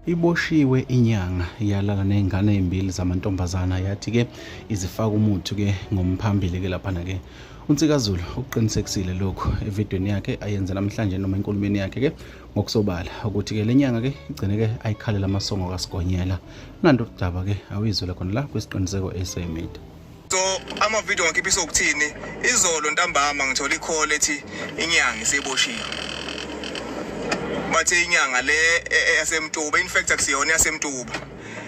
Iboshiwe inyanga yalala nezingane ezimbili zamantombazana yathi ke izifaka umuthi ke ngomphambili ke lapha ke uNsikazulu uqinisekisile lokho evidweni yakhe ayenza namhlanje noma enkulumeni yakhe ke ngokusobala ukuthi ke lenyanga ke igcine ke ayikhalela amasongo kaSigonyela nanto udaba ke awizwela khona la kwisiqiniseko eSayimid. So ama video ngikiphiso ukuthini izolo ntambama ngithola icall ethi inyanga iseboshiwe. Bathe inyanga le yasemtuba in fact akusiyona yasemtuba.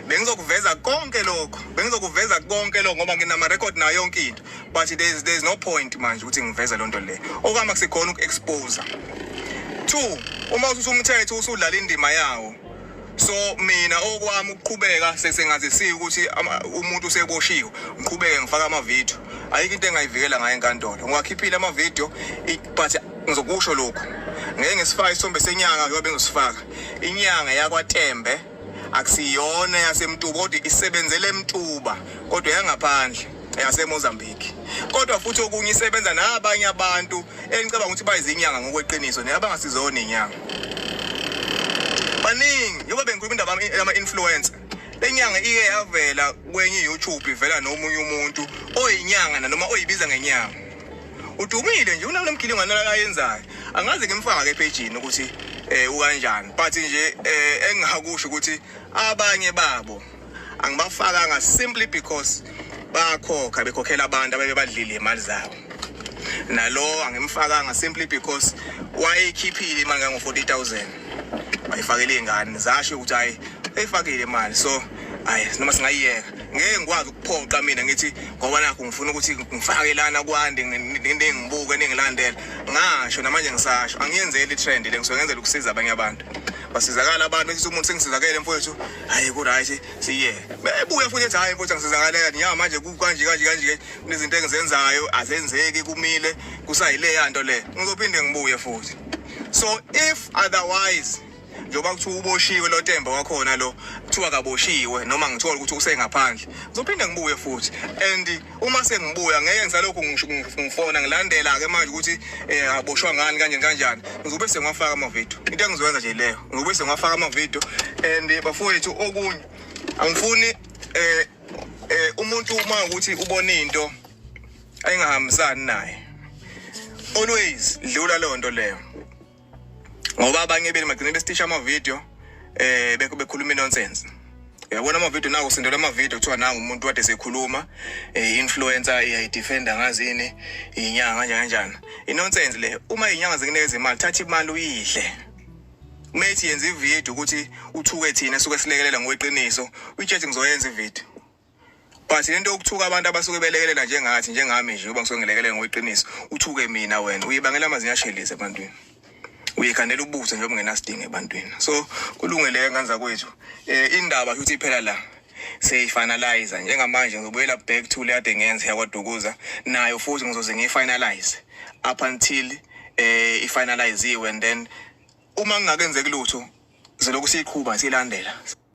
Bengizokuveza konke lokho ngoba nginama record nayo yonke into but there's no point manje ukuthi ngiveza lonto le okama kusekhona ukuexpose. 2 uma usumthetho usudlala indima yawo so mina okwami ukuqhubeka sesengazisiza ukuthi umuntu useboshiwe ngiqhubeke ngifaka ama video ayikho into engayivikela ngayo enkantolo ngiyakhiphile ama video but ngizokusho lokho ngeke ngisifaka isithombe senyanga ngoba ngizifaka inyanga yakwaTembe akusiyona yasemtuba kodwa isebenzele eMtuba kodwa yangaphandle yaseMozambique kodwa futhi okunye isebenza nabanye abantu engicabanga ukuthi bayizinyanga ngokweqiniso neabangasizona inyanga baningi yoba bengikhuluma indaba ama influencer lenyanga ike yavela kwenye YouTube ivela nomunye umuntu oyinyanga noma oyibiza ngenyanga udumile nje unalemgili nganala ayenzayo angaze ngimfaka ke page ukuthi ukanjani but nje engingakusho ukuthi abanye babo angibafakanga simply because bakhokha bekhokhela abantu abebadlile imali zabo nalo angimfakanga simply because wayekhiphile imali ngango 40,000 bayifakele ingane zasho ukuthi hayi eyifakile imali so hayi noma singayiyeka ngeke ngikwazi ukuphoqa mina ngithi ngoba nakho ngifuna ukuthi ngifake lana kwande ngingibuke ningilandela ngasho namanje ngisasho angiyenzeli trend le ngisongenzela ukusiza abanye abantu basizakala abantu ethi umuntu sengisizakele mfowethu hayi ku right siye bebuye futhi ethi hayi mfowethu ngisizakala nyama manje kanje kunezinto engizenzayo azenzeki kumile kusayile yanto le ngizophinde ngibuye futhi so if otherwise njoba kuthiwa uboshiwe lo Tembe wakhona lo kuthiwa kaboshiwe noma ngithola ukuthi usengaphandle ngizophinde ngibuye futhi and uma sengibuya ngeke ngisalokho ngifona ngilandela ke manje ukuthi aboshwa ngani kanjani ngizobe sengafaka ama video into engizoyenza nje leyo ngizobe sengafaka ama video and bafowethu okunye angifuni umuntu uma ukuthi ubona into ayingahambisani naye always dlula lonto leyo ngoba abanye beli magcine bestisha ama video bekhuluma nonsense yabona ama video nawo sindela ama video kuthiwa nanga umuntu wade sekhuluma influencer iyidefender ngazini inyanga kanjani inonsense le uma inyanga zinikeza imali thatha imali uyihle methi yenza ivideo ukuthi uthuke thina suke silekelela ngokweqiniso uyichethi ngizoyenza ivideo but lento ukuthuka abantu abasuke belekelela njengathi njengami nje uba ngisuke ngilekelela ngokweqiniso uthuke mina wena uyibangela amazinga ashelise ebantwini uyekhanela ubuza nje obungenasidingo ebantwini so kulungile nganza kwethu indaba ukuthi iphela la seyifinalize njengamanje ngizobuyela back to le ade ngenze yakwaDukuza nayo futhi ngizoze ngifinalize up until ifinalize and then uma ngingakenzeki lutho siloku siqhubha silandela.